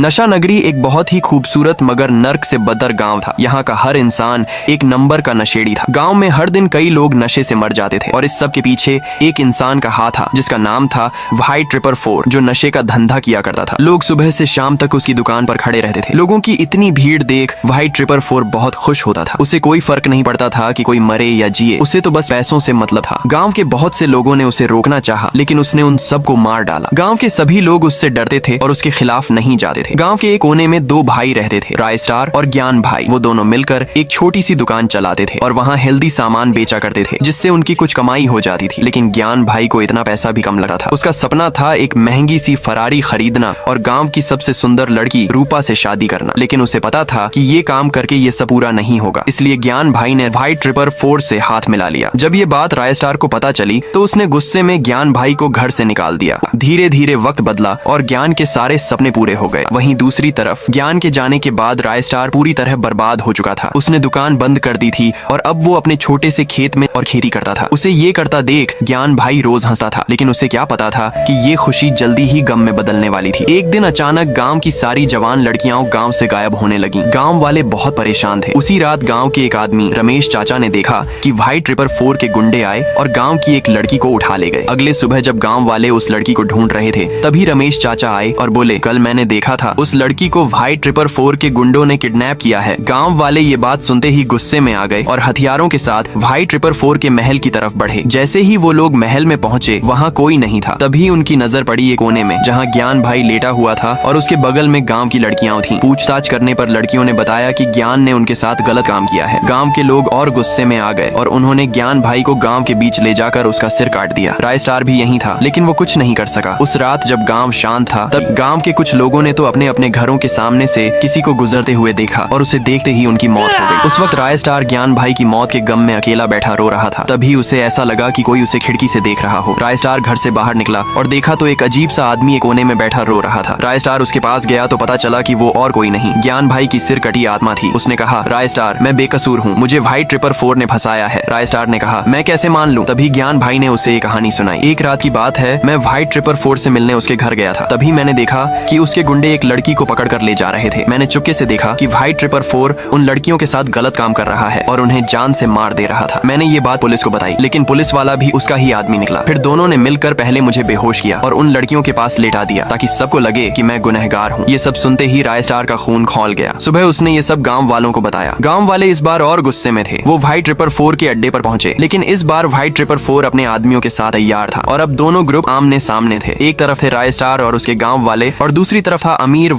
नशा नगरी एक बहुत ही खूबसूरत मगर नर्क से बदतर गांव था। यहाँ का हर इंसान एक नंबर का नशेड़ी था। गांव में हर दिन कई लोग नशे से मर जाते थे और इस सब के पीछे एक इंसान का हाथ था जिसका नाम था वाइट ट्रिपर फोर, जो नशे का धंधा किया करता था। लोग सुबह से शाम तक उसकी दुकान पर खड़े रहते थे। लोगों की इतनी भीड़ देख वाइट ट्रिपर फोर बहुत खुश होता था। उसे कोई फर्क नहीं पड़ता था कि कोई मरे या जिए, उसे तो बस पैसों से मतलब था। गाँव के बहुत से लोगों ने उसे रोकना चाहा, लेकिन उसने उन सबको मार डाला। गाँव के सभी लोग उससे डरते थे और उसके खिलाफ नहीं जाते थे। गांव के एक कोने में दो भाई रहते थे, राय स्टार और ज्ञान भाई। वो दोनों मिलकर एक छोटी सी दुकान चलाते थे और वहाँ हेल्दी सामान बेचा करते थे, जिससे उनकी कुछ कमाई हो जाती थी। लेकिन ज्ञान भाई को इतना पैसा भी कम लगता था। उसका सपना था एक महंगी सी फरारी खरीदना और गांव की सबसे सुंदर लड़की रूपा से शादी करना। लेकिन उसे पता था कि ये काम करके ये सब पूरा नहीं होगा, इसलिए ज्ञान भाई ने वाइट ट्रिपर फोर से हाथ मिला लिया। जब ये बात राय स्टार को पता चली तो उसने गुस्से में ज्ञान भाई को घर से निकाल दिया। धीरे धीरे वक्त बदला और ज्ञान के सारे सपने पूरे हो गए। वहीं दूसरी तरफ ज्ञान के जाने के बाद राय स्टार पूरी तरह बर्बाद हो चुका था। उसने दुकान बंद कर दी थी और अब वो अपने छोटे से खेत में और खेती करता था। उसे ये करता देख ज्ञान भाई रोज हंसता था, लेकिन उसे क्या पता था कि ये खुशी जल्दी ही गम में बदलने वाली थी। एक दिन अचानक गांव की सारी जवान लड़कियां गांव से गायब होने लगी। गांव वाले बहुत परेशान थे। उसी रात गांव के एक आदमी रमेश चाचा ने देखा कि वाइट ट्रिपर फोर के गुंडे आए और गांव की एक लड़की को उठा ले गए। अगले सुबह जब गांव वाले उस लड़की को ढूंढ रहे थे, तभी रमेश चाचा आए और बोले, कल मैंने देखा था उस लड़की को वाइट ट्रिपर फोर के गुंडों ने किडनैप किया है। गांव वाले ये बात सुनते ही गुस्से में आ गए और हथियारों के साथ वाइट ट्रिपर फोर के महल की तरफ बढ़े। जैसे ही वो लोग महल में पहुंचे, वहाँ कोई नहीं था। तभी उनकी नजर पड़ी एक कोने में, जहाँ ज्ञान भाई लेटा हुआ था और उसके बगल में गांव की लड़कियां थीं। पूछताछ करने पर लड़कियों ने बताया कि ज्ञान ने उनके साथ गलत काम किया है। गांव के लोग और गुस्से में आ गए और उन्होंने ज्ञान भाई को गांव के बीच ले जाकर उसका सिर काट दिया। राय स्टार भी यहीं था, लेकिन वो कुछ नहीं कर सका। उस रात जब गांव शांत था, तब गांव के कुछ लोगों ने तो अपने अपने घरों के सामने से किसी को गुजरते हुए देखा और उसे देखते ही उनकी मौत हो गई। उस वक्त राय स्टार ज्ञान भाई की मौत के गम में अकेला बैठा रो रहा था। तभी उसे ऐसा लगा कि कोई उसे खिड़की से देख रहा हो। राय स्टार घर से बाहर निकला और देखा तो एक अजीब सा आदमी एक कोने में बैठा रो रहा था। राय स्टार उसके पास गया तो पता चला कि वो और कोई नहीं, ज्ञान भाई की सिर कटी आत्मा थी। उसने कहा, राय स्टार, मैं बेकसूर हूँ, मुझे वाइट ट्रिपर फोर ने फंसाया है। राय स्टार ने कहा, मैं कैसे मान लूं? तभी ज्ञान भाई ने उसे एक कहानी सुनाई। एक रात की बात है, मैं वाइट ट्रिपर फोर से मिलने उसके घर गया था। तभी मैंने देखा कि उसके गुंडे एक लड़की को पकड़ कर ले जा रहे थे। मैंने चुपके से देखा कि वाइट ट्रिपर फोर उन लड़कियों के साथ गलत काम कर रहा है और उन्हें जान से मार दे रहा था। मैंने ये बात पुलिस को बताई, लेकिन पुलिस वाला भी उसका ही आदमी निकला। फिर दोनों ने मिलकर पहले मुझे बेहोश किया और उन लड़कियों के पास लेटा दिया ताकि सबको लगे कि मैं गुनहगार हूँ। ये सब सुनते ही राय स्टार का खून खौल गया। सुबह उसने ये सब गाँव वालों को बताया। गाँव वाले इस बार और गुस्से में थे। वो वाइट ट्रिपर फोर के अड्डे पर पहुंचे, लेकिन इस बार वाइट ट्रिपर फोर अपने आदमियों के साथ तैयार था और अब दोनों ग्रुप आमने सामने थे। एक तरफ थे राय स्टार और उसके गाँव वाले और दूसरी तरफ था अमीर